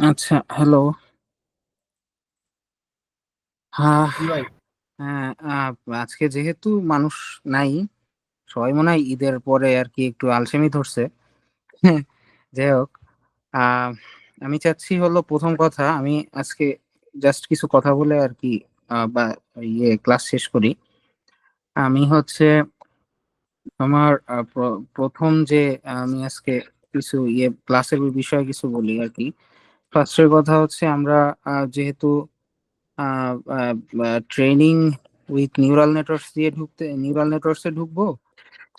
আচ্ছা, হ্যালো। হ্যাঁ। জি ভাই। হ্যাঁ, আজকে যেহেতু মানুষ নাই, সবাই মনে হয় ঈদের পরে আর কি একটু আলসেমি ধরছে। যাই হোক, আহ, আমি চাচ্ছি হলো প্রথম কথা আমি আজকে জাস্ট কিছু কথা বলে আর কি বা ক্লাস শেষ করি। আমি হচ্ছে আমার প্রথম যে আমি আজকে কিছু ক্লাসের বিষয়ে কিছু বলি আর কি। ফার্স্টের কথা হচ্ছে আমরা যেহেতু ট্রেনিং উইথ নিউরাল নেটওয়ার্কস এ ঢুকবো।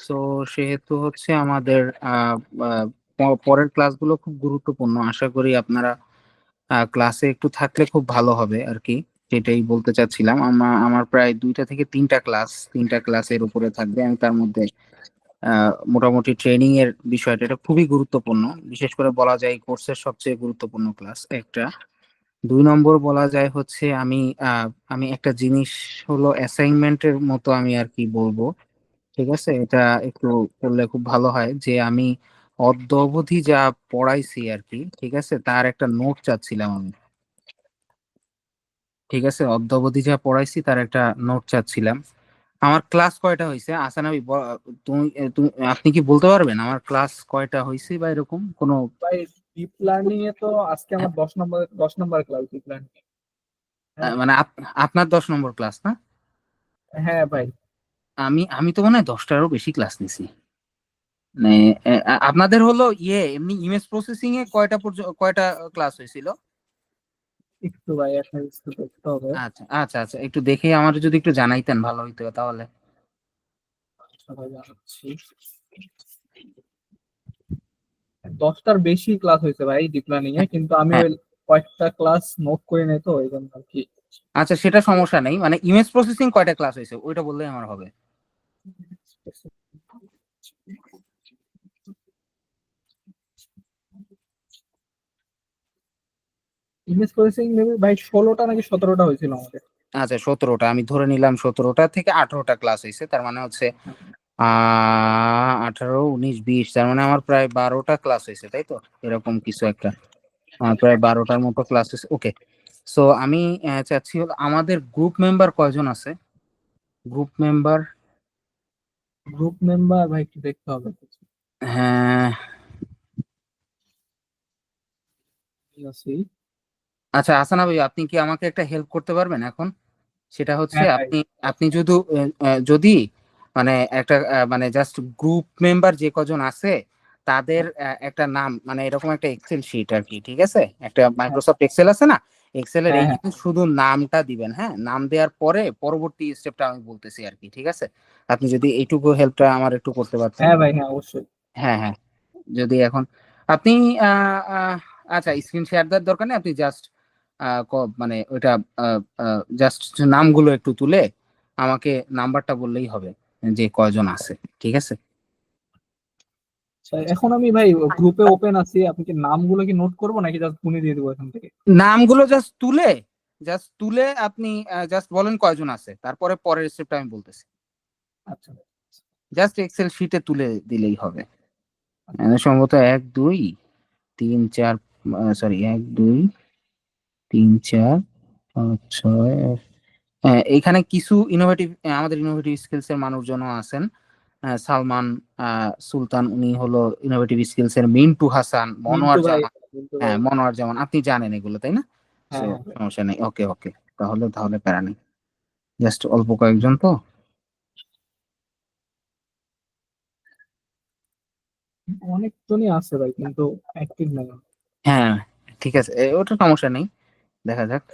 তো সেহেতু হচ্ছে আমাদের আহ, আহ, পরের ক্লাসগুলো খুব গুরুত্বপূর্ণ। আশা করি আপনারা ক্লাসে একটু থাকলে খুব ভালো হবে আর কি। সেটাই বলতে চাচ্ছিলাম। আমার প্রায় দুইটা থেকে তিনটা ক্লাসের উপরে থাকবে। আমি তার মধ্যে মোটামুটি ট্রেনিং এর বিষয়টা এটা খুবই গুরুত্বপূর্ণ। বিশেষ করে বলা যায় কোর্সের সবচেয়ে গুরুত্বপূর্ণ ক্লাস একটা। দুই নম্বর বলা যায় হচ্ছে আমি একটা জিনিস হলো অ্যাসাইনমেন্টের মতো আমি আর কি বলবো। ঠিক আছে, এটা একটু করলে খুব ভালো হয় যে আমি অদ্য অবধি যা পড়াইছি আর কি, ঠিক আছে, তার একটা নোট চাচ্ছিলাম আমি। ঠিক আছে, অদ্য অবধি যা পড়াইছি তার একটা নোট চাচ্ছিলাম। আমার ক্লাস কয়টা হয়েছে আসানাবি আপনি কি বলতে পারবেন আমার ক্লাস কয়টা হয়েছে বা এরকম কোনো? ভাই, ডিপ লার্নিং এ তো আজকে আমার 10 নম্বর ক্লাস ডিপ লার্নিং। হ্যাঁ। মানে আপনার 10 নম্বর ক্লাস না? হ্যাঁ ভাই। আমি আমি তো মনে হয় 10টারও বেশি ক্লাস নিছি। মানে আপনাদের হলো এমনি ইমেজ প্রসেসিং এ কয়টা ক্লাস হয়েছিল? একটু ভাই, একটা একটু দেখতে হবে। আচ্ছা আচ্ছা আচ্ছা, একটু দেখে আমার যদি একটু জানাইতেন ভালো হইতো তাহলে। আচ্ছা ভাই, জানাচ্ছি। 10টার বেশি ক্লাস হয়েছে ভাই ডিপ লার্নিং এ, কিন্তু আমি হ্যাঁ, ওই কয়েকটা ক্লাস নোট করে নেই তো এই জন্য আর কি। আচ্ছা সেটা সমস্যা নেই, মানে ইমেজ প্রসেসিং কয়টা ক্লাস হয়েছে ওইটা বললেই আমার হবে। ইমেজ প্রসেসিং মেবি ভাই 16টা নাকি 17টা হয়েছিল আমাদের। আচ্ছা 17টা, আমি ধরে নিলাম 17টা থেকে 18টা ক্লাস হয়েছে, তার মানে হচ্ছে 18, 19, 20, তার মানে আমার প্রায় 12টা ক্লাস হয়েছে, তাই তো? এরকম কিছু একটা। আমার প্রায় 12টার মতো ক্লাস হয়েছে, ওকে। সো আমি চাচ্ছি হলো আমাদের গ্রুপ মেম্বার কয়জন আছে? গ্রুপ মেম্বার, গ্রুপ মেম্বার ভাই একটু দেখতে হবে। হ্যাঁ। ঠিক আছে। আচ্ছা আসানা ভাই, আপনি কি আমাকে একটা হেল্প করতে পারবেন এখন? সেটা হচ্ছে হ্যাঁ ভাই। আপনি আপনি যদি মানে একটা মানে জাস্ট গ্রুপ মেম্বার যে কজন আছে তাদের একটা নাম, মানে এরকম একটা এক্সেল শিট আর কি, ঠিক আছে, একটা হ্যাঁ মাইক্রোসফট এক্সেল আছে না, এক্সেলের হ্যাঁ হ্যাঁ এইখানে শুধু নামটা দিবেন। হ্যাঁ, নাম দেওয়ার পরে পরবর্তী স্টেপটা আমি বলতেছি আর কি, ঠিক আছে? আপনি যদি এইটুকু হেল্পটা আমার একটু করতে পারতেন। হ্যাঁ ভাই, হ্যাঁ অবশ্যই। হ্যাঁ হ্যাঁ, যদি এখন আপনি আহ, আহ, আচ্ছা স্ক্রিন শেয়ার দেওয়ার দরকার নেই, আপনি জাস্ট মানে ওইটা জাস্ট নামগুলো একটু তুলে আমাকে নাম্বারটা বললেই হবে যে কয়জন আছে, ঠিক আছে? আচ্ছা, এখন আমি ভাই গ্রুপে ওপেন আছি, আপনি কি নামগুলো কি নোট করবো নাকি জাস্ট গুনে দিয়ে দেবো এখান থেকে? নামগুলো জাস্ট তুলে আপনি জাস্ট বলেন কয়জন আছে, তারপরে পরের স্টেপটা আমি বলতেছি। আচ্ছা। জাস্ট এক্সেল শিটে তুলে দিলেই হবে। আচ্ছা। সম্ভবত 1, 2, 3, 4, সরি 1, 2, 3, 4, 5, 6। হ্যাঁ, এইখানে কিছু আমাদের ইনোভেটিভ স্কিলস এর মানুষজনও আছেন। সালমান সুলতান, উনি হলো ইনোভেটিভ স্কিলস এর। মিন্টু হাসান, মিন্টু মনোয়ার ভাই। জামান। মিন্টু হ্যাঁ, ভাই। মনোয়ার জামান, আপনি জানেন এগুলো তাই না? সো হ্যাঁ হ্যাঁ ভাই। সমস্যা নেই, ওকে ওকে। তাহলে তাহলে প্যারা নেই, জাস্ট অল্প কয়েকজন তো। অনেকজনই আছে ভাই, কিন্তু অ্যাক্টিভ নাই। হ্যাঁ, ঠিক আছে, ওটা সমস্যা নেই, দেখা যাক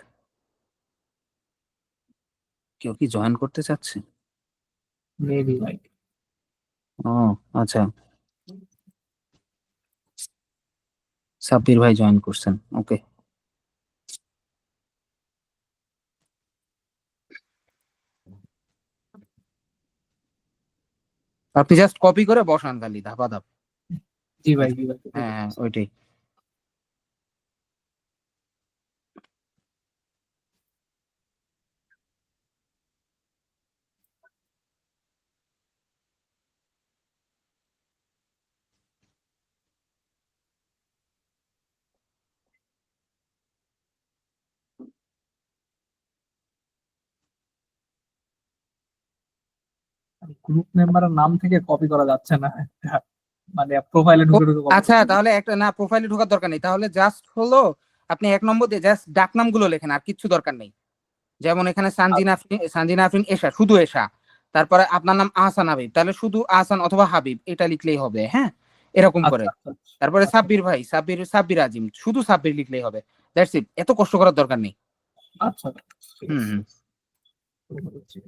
কেউ কি জয়েন করতে চাচ্ছে। মেবি ভাই। ও আচ্ছা, সাব্বির ভাই জয়েন করছেন, ওকে। আপনি জাস্ট কপি করে বসান খালি ধাপা ধাপ। জি ঠিক ভাই, আছে? জি ভাই, হ্যাঁ হ্যাঁ, ওইটাই। গ্রুপ মেম্বারের নাম থেকে কপি করা যাচ্ছে না, মানে প্রোফাইলে ঢুকে ঢুকে copy আচ্ছা, করতে তাহলে একটা না, প্রোফাইলে ঢোকার দরকার নেই, তাহলে জাস্ট হলো আপনি 1 নম্বর দিয়ে জাস্ট ডাকনাম গুলো লেখেন, আর কিচ্ছু দরকার নেই। যেমন এখানে সানজিনা আফরিন এশা, শুধু এশা। তারপরে আপনার নাম আহসান হাবিব, তাহলে শুধু আহসান অথবা হাবিব এটা লিখলেই হবে, হ্যাঁ, এরকম করে। আচ্ছা আচ্ছা তারপরে আচ্ছা সাব্বির ভাই, সাব্বির আজিম, শুধু সাব্বির লিখলেই হবে। দ্যাটস ইট, এত কষ্ট করার দরকার নেই। আচ্ছা, ঠিক হুম আছে। হুম। শুরু করছি।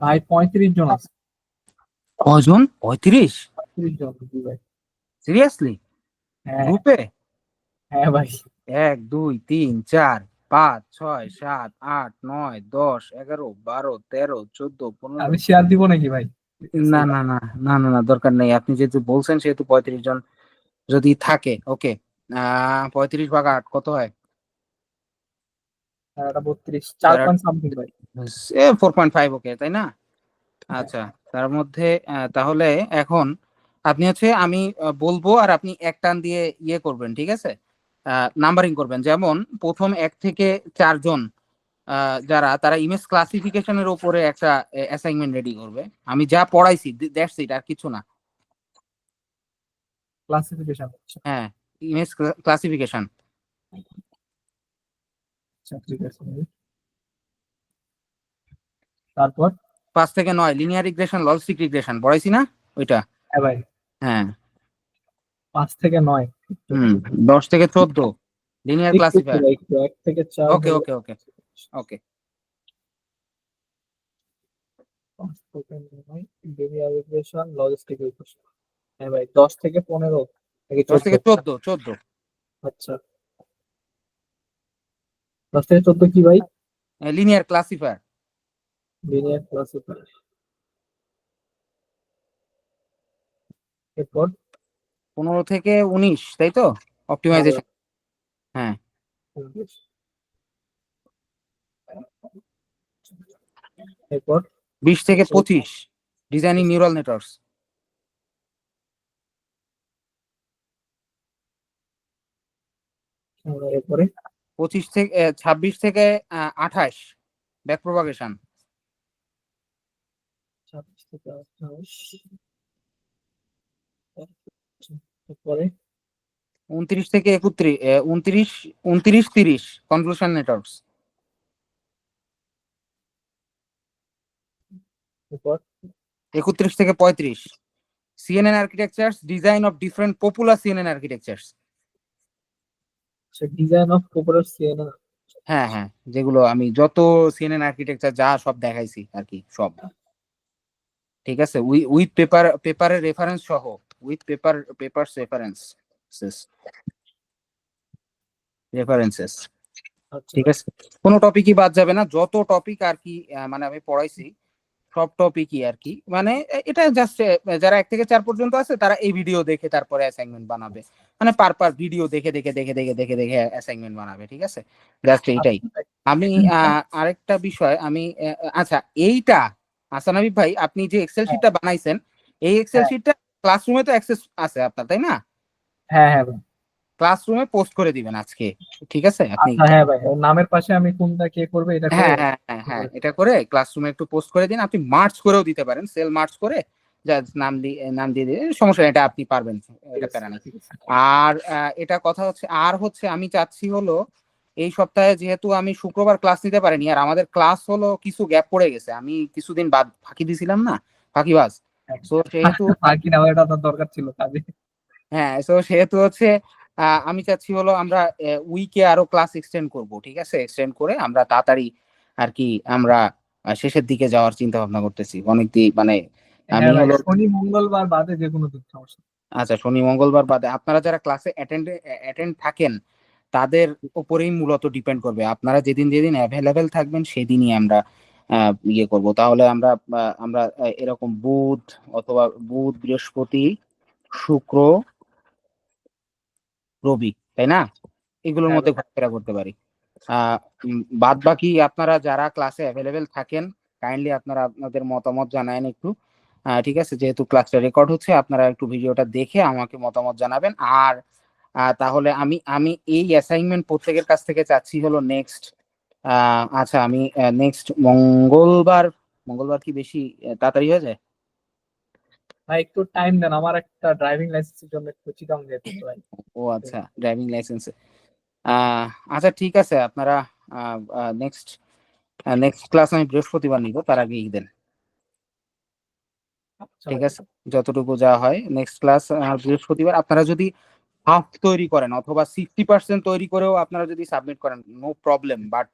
ভাই 35 জন আছে। কজন? 35? 35 জন, জি ভাই। সিরিয়াসলি? হ্যাঁ গ্রুপে? হ্যাঁ ভাই। 1 2 3 4 5 6 7 8 9 10 11 12 13 14 15। আমি শেয়ার দিব নাকি ভাই? না না না না না না, দরকার নেই, আপনি যেহেতু বলছেন সেহেতু 35 জন যদি থাকে, ওকে। 35 ভাগ 8 কত হয়? এটা 32, 4 পয়েন্ট সামথিং ভাই। 4.5, ওকে, তাই না? হ্যাঁ, আচ্ছা, তার মধ্যে তাহলে এখন আপনি হচ্ছে আমি বলবো আর আপনি এক টান দিয়ে ইয়ে করবেন, ঠিক আছে? নাম্বারিং করবেন, যেমন প্রথম 1 থেকে 4 জন যারা, তারা ইমেজ ক্লাসিফিকেশনের উপরে একটা অ্যাসাইনমেন্ট রেডি করবে। আমি যা পড়াইছি দ্যাটস ইট, আর কিছু না। ক্লাসিফিকেশন। হ্যাঁ, ইমেজ ক্লাসিফিকেশন। আচ্ছা ঠিক আছে ভাই। তারপর? 5 থেকে 9 লিনিয়ার রিগ্রেশন, লজিস্টিক রিগ্রেশন পড়াইছি না ওইটা? হ্যাঁ ভাই। হ্যাঁ। 5 থেকে 9। 10 থেকে 14 লিনিয়ার একটু একটু ক্লাসিফায়ার। ভাই, একটু 1 থেকে 4 ওকে হলে। ওকে ওকে ওকে। 5 থেকে 9 ডেরিভেশন লজিস্টিক ইকুয়েশন। হ্যাঁ ভাই, 10 থেকে 15 নাকি 10 14? থেকে 14। আচ্ছা, 10 থেকে 14 কি ভাই? Linear classifier. Linear classifier. এরপর 15 থেকে 19, তাই তো? হ্যাঁ ভাই, অপটিমাইজেশন। হ্যাঁ। 19। এরপর 20 থেকে 25 ডিজাইনিং নিউরাল নেটওয়ার্কস। এরপরে 26 থেকে 28 ব্যাক প্রপাগেশন। 26 থেকে 28। এরপরে 29 থেকে 31, 29, 30 কনভলিউশন নেটওয়ার্কস। এরপর 31 থেকে 35 CNN আর্কিটেকচার্স, design of different popular CNN আর্কিটেকচার্স। Design of popular CNN. হ্যাঁ হ্যাঁ, যেগুলো আমি যত সিএনএন আর্কিটেকচার যা সব দেখাইছি আর কি সব। ঠিক আছে, উইথ পেপারের রেফারেন্স সহ, উইথ পেপারস রেফারেন্সেস। আচ্ছা ঠিক ভাই। আছে, কোনো টপিকই বাদ যাবে না, যত টপিক আর কি মানে আমি পড়াইছি সব টপিকই আর কি, মানে এটা জাস্ট যারা 1 থেকে 4 পর্যন্ত আছে তারা এই ভিডিও দেখে তারপরে অ্যাসাইনমেন্ট বানাবে, মানে পার ভিডিও দেখে দেখে দেখে দেখে দেখে দেখে অ্যাসাইনমেন্ট বানাবে। ঠিক আছে, জাস্ট এইটাই। আচ্ছা ভাই। আমি আরেকটা বিষয় আমি আচ্ছা, এইটা হাসান হাবিব ভাই, আপনি যে এক্সেল হ্যাঁ শিটটা বানাইছেন, এই এক্সেল হ্যাঁ শিটটা ক্লাসরুমে তো অ্যাক্সেস আছে আপনার, তাই না? হ্যাঁ হ্যাঁ ভাই। ক্লাসরুমে পোস্ট করে দিবেন আজকে। ঠিক আছে, আপনি আচ্ছা হ্যাঁ ভাই, ওর নামের পাশে আমি কোনটা কে করবে এটা করে। হ্যাঁ হ্যাঁ হ্যাঁ হ্যাঁ, এটা করে ক্লাসরুমে একটু পোস্ট করে দিন। আপনি মার্চ করেও দিতে পারেন, সেল মার্চ করে যা নাম দিয়ে দিয়ে সমস্যা নেই, এটা আপনি পারবেন, ঠিক এটা আছে প্যারা নেই। ঠিক আছে। আর এটা কথা হচ্ছে, আর হচ্ছে আমি চাচ্ছি হলো এই সপ্তাহে যেহেতু আমি শুক্রবার ক্লাস নিতে পারিনি, আর আমাদের ক্লাস হলো কিছু গ্যাপ পড়ে গেছে, আমি কিছুদিন বাদ ফাঁকি দিছিলাম না, ফাঁকিবাজ। তো সেহেতু আর কি না, এটা তো দরকার ছিল কাজে। হ্যাঁ, তো সেহেতু হচ্ছে আমি চাচ্ছি হলো আমরা উইকে আরো ক্লাস এক্সটেন্ড করব। ঠিক আছে, এক্সটেন্ড করে আমরা তাড়াতাড়ি আর কি আমরা শেষের দিকে যাওয়ার চিন্তা ভাবনা করতেছি অনেকদিন, মানে আমি হ্যাঁ ভাই, হলো শনি মঙ্গলবার বাদে যে কোনো দিন সমস্যা নেই। আচ্ছা, শনি মঙ্গলবার বাদে আপনারা যারা ক্লাসে অ্যাটেন্ড থাকেন তাদের উপরেই মূলত ডিপেন্ড করবে, আপনারা যেদিন যেদিন অ্যাভেলেবেল থাকবেন সেদিনই আমরা ইয়ে করব। তাহলে আমরা এরকম বুধ অথবা বুধ, বৃহস্পতি, শুক্র, রবি, তাই না, এগুলোর হ্যাঁ মধ্যে ভাই। ঘোরাফেরা করতে পারি। বাদ বাকি আপনারা যারা ক্লাসে অ্যাভেলেবেল থাকেন কাইন্ডলি আপনারা আপনাদের মতামত জানাবেন একটু। ঠিক আছে, যেহেতু ক্লাসটা রেকর্ড হচ্ছে আপনারা একটু ভিডিওটা দেখে আমাকে মতামত জানাবেন। আর তাহলে আমি আমি এই অ্যাসাইনমেন্ট প্রত্যেকের কাছ থেকে চাচ্ছি হলো নেক্সট, আচ্ছা আমি নেক্সট মঙ্গলবার। মঙ্গলবার কি বেশি তাড়াতাড়ি হয়ে যায়? ভাই একটু টাইম দেন, আমার একটা ড্রাইভিং লাইসেন্সের জন্য একটু চিটাং যেতে হবে ভাই। ও আচ্ছা, ড্রাইভিং লাইসেন্স। আচ্ছা ঠিক আছে, আপনারা নেক্সট নেক্সট ক্লাস আমি বৃহস্পতিবার নিব, তার আগে দেন। আচ্ছা ঠিক ভাই। আছে, যতটুকু যা হয় নেক্সট ক্লাস বৃহস্পতিবার। আপনারা যদি হাফ তৈরি করেন অথবা 60% তৈরি করেও আপনারা যদি সাবমিট করেন, নো প্রবলেম, বাট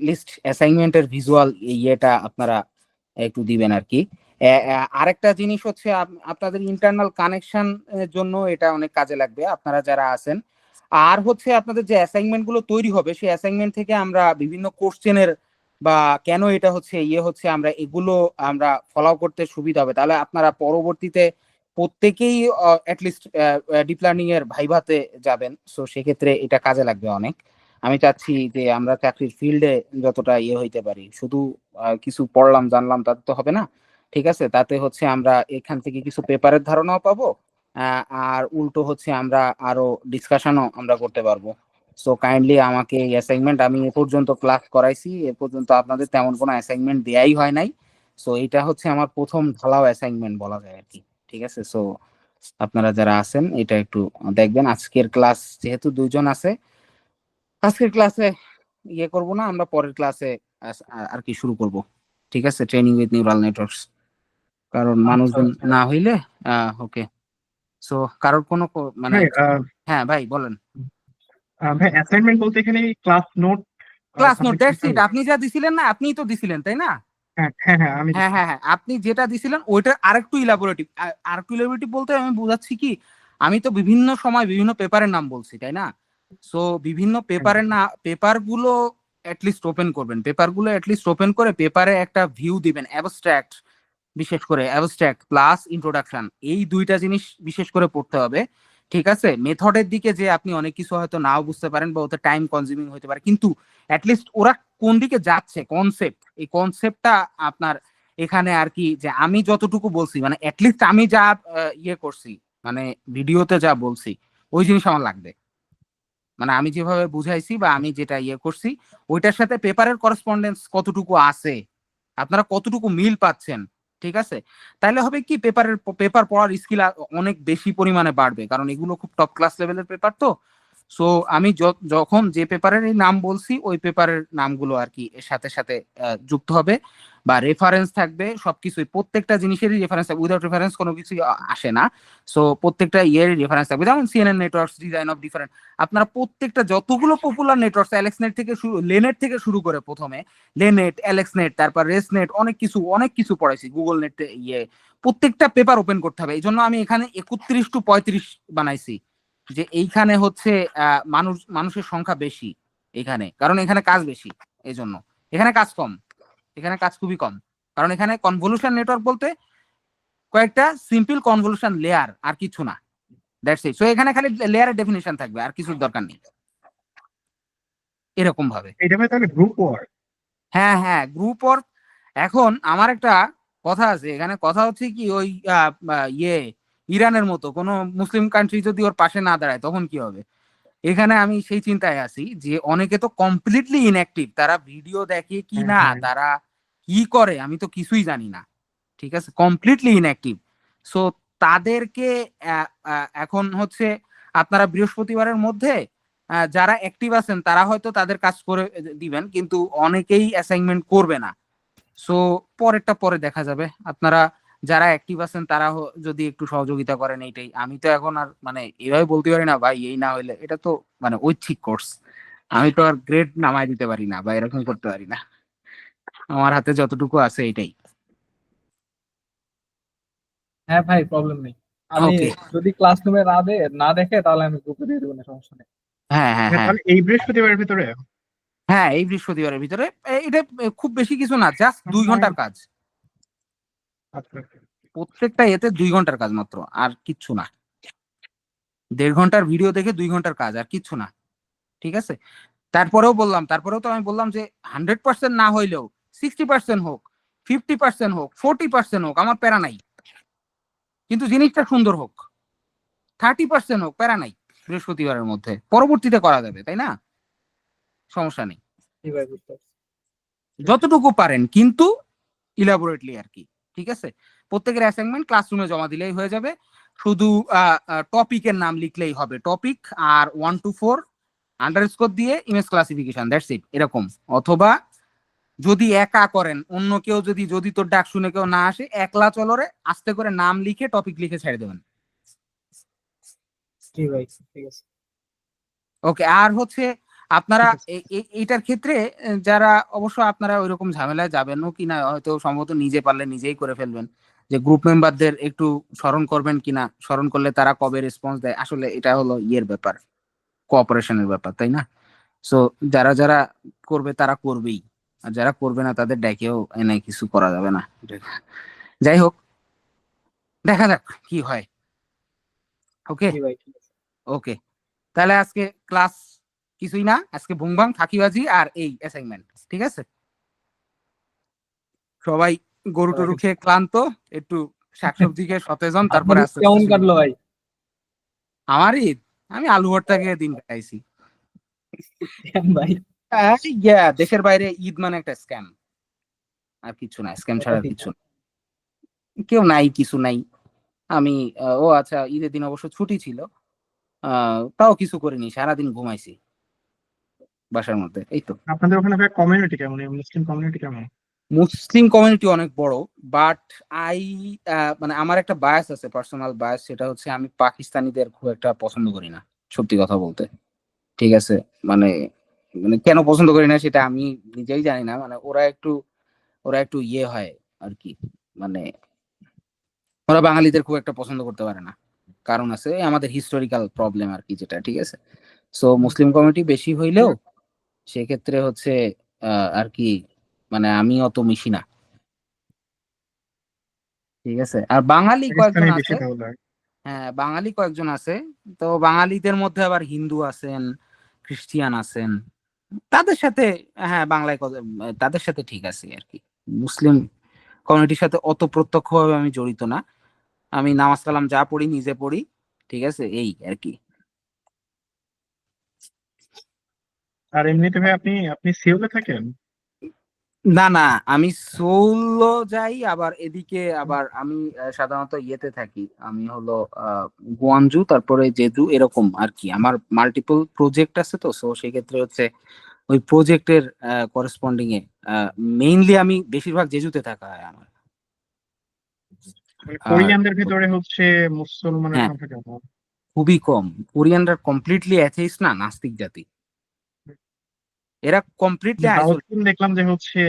লিস্ট অ্যাসাইনমেন্টের ভিজুয়াল ইয়েটা আপনারা একটু দিবেন আর কি। আরেকটা জিনিস হচ্ছে আপনাদের ইন্টারনাল কানেকশন এর জন্য এটা অনেক কাজে লাগবে আপনারা যারা আছেন। আর হচ্ছে আপনাদের যে অ্যাসাইনমেন্ট গুলো তৈরি হবে সেই অ্যাসাইনমেন্ট থেকে আমরা বিভিন্ন কোশ্চেনের বা কেন এটা হচ্ছে হচ্ছে আমরা এগুলো আমরা ফলো করতে সুবিধা হবে, তাহলে আপনারা পরবর্তীতে প্রত্যেকেই অ্যাটলিস্ট ডিপ লার্নিং এর ভাইভাতে যাবেন, সো সেক্ষেত্রে এটা কাজে লাগবে অনেক। আমি চাচ্ছি যে আমরা চাকরির ফিল্ডে যতটা হইতে পারি, শুধু কিছু পড়লাম জানলাম তাতে তো হবে না। ঠিক আছে, তাতে হচ্ছে আমরা এখান থেকে কিছু পেপারের ধারণাও পাবো, আর উল্টো হচ্ছে আমরা আরো ডিসকাশনও আমরা করতে পারবো। সো কাইন্ডলি আমাকে এই অ্যাসাইনমেন্ট, আমি এ পর্যন্ত ক্লাস করাইছি, এ পর্যন্ত আপনাদের তেমন কোনো অ্যাসাইনমেন্ট দেয়াই হয় নাই। সো এটা হচ্ছে আমার প্রথম ঢালাও অ্যাসাইনমেন্ট বলা যায় আর কি। ঠিক আছে, সো আপনারা যারা আছেন এটা একটু দেখবেন। আজকের ক্লাস যেহেতু 2 জন আছে, আজকের ক্লাসে করব না, আমরা পরের ক্লাসে আর কি শুরু করব। ঠিক আছে, ট্রেনিং উইথ নিউরাল নেটওয়ার্কস, কারণ আচ্ছা মানুষজন আচ্ছা। না হইলে ওকে। সো কারোর কোনো মানে ভাই হ্যাঁ ভাই বলেন। ভাই অ্যাসাইনমেন্ট বলতে এখানে class note class note submit that's করতে ইট। হবে? আপনি যা দিছিলেন না, আপনিই তো দিছিলেন তাই না? হ্যাঁ হ্যাঁ হ্যাঁ, আমি হ্যাঁ হ্যাঁ হ্যাঁ, আপনি যেটা দিছিলেন ওইটার আরেকটু ইলাবোরেটিভ বলতে আমি বোঝাচ্ছি কি, আমি তো বিভিন্ন সময় বিভিন্ন পেপারের নাম বলছি তাই না? সো বিভিন্ন পেপারের না, পেপারগুলো অ্যাটলিস্ট ওপেন করবেন, পেপারগুলো অ্যাটলিস্ট ওপেন করে পেপারে একটা ভিউ দিবেন, অ্যাবস্ট্রাক্ট, বিশেষ করে অ্যাবস্ট্রাক্ট প্লাস ইন্ট্রোডাকশন, এই দুইটা জিনিস বিশেষ করে পড়তে হবে। ঠিক আছে, মেথডের দিকে যে আপনি অনেক কিছু হয়তো নাও বুঝতে পারেন বা ওতে টাইম কনজিউমিং হতে পারে, কিন্তু অ্যাটলিস্ট ওরা কোন দিকে যাচ্ছে, কনসেপ্ট, এই কনসেপ্টটা আপনার এখানে আর কি, যে আমি যতটুকু বলছি মানে অ্যাটলিস্ট আমি যা ইয়ে করছি, মানে ভিডিওতে যা বলছি ওই জিনিস আমার লাগবে। মানে আমি যেভাবে বুঝাইছি বা আমি যেটা ইয়ে করছি ওইটার সাথে পেপারের করেসপন্ডেন্স কতটুকু আছে, আপনারা কতটুকু মিল পাচ্ছেন। ঠিক আছে, তাহলে হবে কি, পেপার পড়ার স্কিল অনেক বেশি পরিমাণে বাড়বে, কারণ এগুলো খুব টপ ক্লাস লেভেলের পেপার তো। সো আমি যখন যে পেপারের নাম বলছি ওই পেপারের নামগুলো আর কি এর সাথে সাথে যুক্ত হবে, বা রেফারেন্স থাকবে সবকিছুই, প্রত্যেকটা জিনিসেরই রেফারেন্স থাকবে, উইদাউট রেফারেন্স কোনো কিছু আসে না। সো প্রত্যেকটা ইয়ের রেফারেন্স থাকবে, যেমন CNN networks, design of different, আপনারা প্রত্যেকটা যতগুলো পপুলার নেটওয়ার্ক, অ্যালেক্সনেট থেকে শুরু, লেনেট থেকে শুরু করে, প্রথমে লেনেট, অ্যালেক্সনেট, তারপর রেসনেট, অনেক কিছু পড়াইছি, গুগল নেট, ইয়ে, প্রত্যেকটা পেপার ওপেন করতে হবে। এই জন্য আমি এখানে 31 to 35 বানাইছি, যে এইখানে হচ্ছে মানুষের সংখ্যা বেশি এখানে, কারণ এখানে কাজ বেশি, এই জন্য এখানে কাজ কম, এখানে কাজ খুবই কম, কারণ এখানে কনভলিউশন নেটওয়ার্ক বলতে কয়েকটা সিম্পল কনভলিউশন লেয়ার, আর কিছু না, দ্যাটস ইট। সো এখানে খালি লেয়ারের ডেফিনিশন থাকবে, আর কিছুর দরকার নেই, এরকম ভাবে। এটা ভাই তাহলে গ্রুপ ওয়ার্ক? হ্যাঁ হ্যাঁ, গ্রুপ ওয়ার্ক। এখন আমার একটা কথা আছে এখানে, কথা হচ্ছে কি, ওই ইয়ে, ইরানের মতো কোন মুসলিম কান্ট্রি যদি ওর পাশে না দাঁড়ায় তখন কি হবে? এখানে আমি সেই চিন্তায় আছি যে অনেকে তো কমপ্লিটলি ইনঅ্যাক্টিভ, তারা ভিডিও দেখে কি হ্যাঁ না, হ্যাঁ, তারা কি করে আমি তো কিছুই জানি না। ঠিক আছে, কমপ্লিটলি ইনঅ্যাক্টিভ। সো তাদেরকে এখন হচ্ছে আপনারা বৃহস্পতিবারের মধ্যে যারা অ্যাক্টিভ আছেন তারা হয়তো তাদের কাজ করে দিবেন, কিন্তু অনেকেই অ্যাসাইনমেন্ট করবে না। সো পরেরটা পরে দেখা যাবে, আপনারা যারা অ্যাক্টিভ আছেন তারা যদি একটু সহযোগিতা করেন, এইটাই। আমি তো এখন আর মানে এভাবে বলতে পারি না ভাই, এই না হইলে, এটা তো মানে ঐচ্ছিক কোর্স, আমি তো আর গ্রেড নামাই দিতে পারি না বা এরকম করতে পারি না, আমার হাতে যতটুকু আছে এটাই। হ্যাঁ ভাই, প্রবলেম নেই। আমি ওকে, যদি ক্লাসরুমে না দেখে তাহলে আমি গ্রুপে দিয়ে দেবো না, সমস্যা নেই। হ্যাঁ হ্যাঁ ভাই, হ্যাঁ তাহলে এই বৃহস্পতিবারের ভিতরে? হ্যাঁ, এই বৃহস্পতিবারের ভিতরে। এটা খুব বেশি কিছু না, জাস্ট 2 ঘন্টার কাজ, আচ্ছা আচ্ছা। প্রত্যেকটা এতে 2 ঘন্টার কাজ মাত্র, আর কিচ্ছু না। 1.5 ঘন্টার ভিডিও দেখে 2 ঘন্টার কাজ, আর কিচ্ছু না। ঠিক আছে, তারপরেও তো আমি বললাম যে 100% না হইলেও 60% হোক, 50% হোক, 40% হোক, আমার প্যারা নাই, কিন্তু জিনিসটা সুন্দর হোক। 30% হোক, প্যারা নাই, বৃহস্পতিবারের মধ্যে পরবর্তীতে করা যাবে তাই না, সমস্যা নেই, জি ভাই, বুঝতে পারছি। যতটুকু পারেন, কিন্তু ইলাবোরেটলি আর কি। ঠিক আছে, প্রত্যেকের অ্যাসাইনমেন্ট ক্লাসরুমে জমা দিলেই হয়ে যাবে, শুধু টপিকের নাম লিখলেই হবে, টপিক আর 1 to 4 আন্ডারস্কোর দিয়ে ইমেজ ক্লাসিফিকেশন, দ্যাটস ইট, এরকম। অথবা যদি একা করেন, অন্য কেউ যদি তোর ডাক শুনে কেউ না আসে, একলা চলরে আস্তে করে নাম লিখে টপিক লিখে ছেড়ে দেবেন। জি ভাই, ঠিক আছে। ওকে, আর হচ্ছে আপনারা ঠিক আছে। এইটার ক্ষেত্রে যারা অবশ্য আপনারা ওইরকম ঝামেলায় যাবেনও কিনা, হয়তো সম্ভবত নিজে পারলে নিজেই করে ফেলবেন, যে গ্রুপ মেম্বারদের একটু স্মরণ করবেন কিনা, স্মরণ করলে তারা কবে রেসপন্স দেয়, আসলে এটা হলো ইয়ের ব্যাপার, কোঅপারেশনের ব্যাপার তাই না? সো যারা যারা করবে তারা করবেই, আর যারা করবে না তাদের ডেকেও এনে কিছু করা যাবে না। যাই হোক, দেখা যাক কি হয়। ওকে, জি ভাই, ঠিক আছে। ওকে, তাহলে আজকে ক্লাস কিছুই না, আজকে ভুংভাং ফাঁকিবাজি আর এই অ্যাসাইনমেন্ট। ঠিক আছে, সবাই গরু টরু খেয়ে ক্লান্ত, একটু শাকসবজি খেয়ে সতেজ হন, আপনার তারপরে ঈদ আস্তে আস্তে কেমন শুরু কাটলো করুন। ভাই? আমার ঈদ, আমি আলু ভর্তা খেয়ে দিন কাটাইছি। কেন ভাই? দেশের বাইরে ঈদ মানে একটা স্ক্যাম, আর কিছু না, স্ক্যাম কথা ছাড়া আর ঠিক কিছু আছে। না। কেউ নাই, কিছু নাই। আমি ও আচ্ছা, ঈদের দিন অবশ্য ছুটি ছিল, তাও কিছু করিনি, সারাদিন ঘুমাইছি বাসার মধ্যে, এই তো। আপনাদের ওখানে ভাই কমিউনিটি কেমন, মুসলিম কমিউনিটি কেমন? মুসলিম কমিউনিটি অনেক বড়, বাট আই মানে আমার একটা বায়াস আছে, পার্সোনাল বায়াস, সেটা হচ্ছে আমি পাকিস্তানিদের খুব একটা পছন্দ করি না, সত্যি কথা বলতে। ঠিক আছে, মানে মানে কেন পছন্দ করি না সেটা আমি নিজেই জানি না। মানে ওরা একটু ইয়ে হয় আর কি, মানে ওরা বাঙালিদের খুব একটা পছন্দ করতে পারে না। কারণ আছে, এই আমাদের হিস্টোরিক্যাল প্রবলেম আর কি, যেটা ঠিক আছে। সো মুসলিম কমিউনিটি বেশি হইলেও সেক্ষেত্রে হচ্ছে আর কি, মানে আমি অত মিশি না। ঠিক আছে, আর বাঙালি পাকিস্তানি কয়েকজন বেশি আছে। তাহলে। হ্যাঁ, বাঙালি কয়েকজন আছে। তো বাঙালিদের মধ্যে আবার হিন্দু আছেন, খ্রিস্টিয়ান আছেন, তাদের সাথে হ্যাঁ বাংলায় তাদের সাথে ঠিক আছে আর কি। মুসলিম কমিউনিটির সাথে অত প্রত্যক্ষভাবে আমি জড়িত না। আমি নামাজ কালাম যা পড়ি নিজে পড়ি, ঠিক আছে, এই আর কি। আর এমনিতে ভাই আপনি আপনি সিওলে থাকেন? না না, আমি সোলো যাই, আবার এদিকে আবার আমি সাধারণত ইয়েতে থাকি, আমি হলো গুয়ানজু, তারপরে জেজু, এরকম আর কি। আমার মাল্টিপল প্রজেক্ট আছে, তো সো সেক্ষেত্রে হচ্ছে ওই প্রজেক্টের করেসপন্ডিং এ মেইনলি আমি বেশিরভাগ জেজুতে থাকা হয় আমার। মানে আর কোরিয়ানদের ভিতরে হচ্ছে মুসলমানের হ্যাঁ, সংখ্যা কেমন? খুবই কম। কোরিয়ানরা কমপ্লিটলি অ্যাথেইস্ট, না নাস্তিক জাতি, এরা কমপ্লিটলি দাউদ আইসোলেটেড। কিম দেখলাম যে হচ্ছে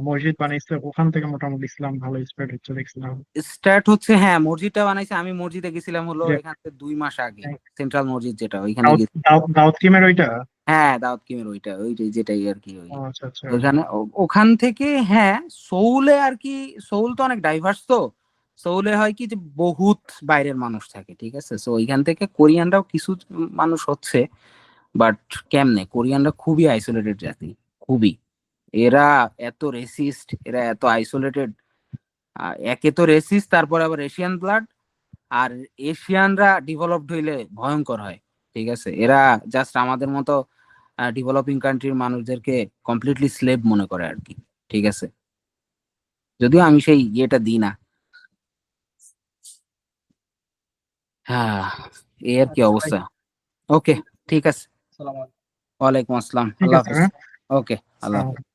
মসজিদ বানাইছে, ওখান থেকে মোটামুটি ইসলাম ভালো স্প্রেড হচ্ছে দেখছিলাম। স্টার্ট হচ্ছে, হ্যাঁ মসজিদটা বানাইছে। আমি মসজিদে গেছিলাম হলো যে এখান থেকে 2 মাস আগে, সেন্ট্রাল মসজিদ যেটা, ওইখানে গেছি। দাউদ কিমের ওইটা? হ্যাঁ, দাউদ কিমের ওইটাই যেটাই আর কি, ওই ও আচ্ছা আচ্ছা। ওখানে ওখান থেকে। হ্যাঁ, সৌলে আর কি, সৌল তো অনেক ডাইভার্স। তো সৌলে হয় কি যে বহুত বাইরের মানুষ থাকে, ঠিক আছে। সো ওইখান থেকে কোরিয়ানরাও কিছু মানুষ হচ্ছে, বাট কেমনে, কোরিয়ানরা খুবই আইসোলেটেড জাতি, খুবই। এরা এত রেসিস্ট, এরা এত আইসোলেটেড। একে তো রেসিস্ট, তারপর আবার এশিয়ান ব্লাড। আর এশিয়ানরা ডেভেলপড হইলে ভয়ঙ্কর হয়, ঠিক আছে। এরা জাস্ট আমাদের মতো ডেভেলপিং কান্ট্রির মানুষদেরকে কমপ্লিটলি স্লেভ মনে করে আর কি, ঠিক আছে। যদিও আমি সেই ইয়েটা দিই না। হ্যাঁ, এই আর কি আচ্ছা ভাই, অবস্থা। ওকে, ঠিক আছে। সালাম আলাইকুম। ওয়ালাইকুম আসসালাম, ঠিক আল্লাহ আছে হাফেজ। হ্যাঁ। ওকে, আল্লাহ হাফেজ।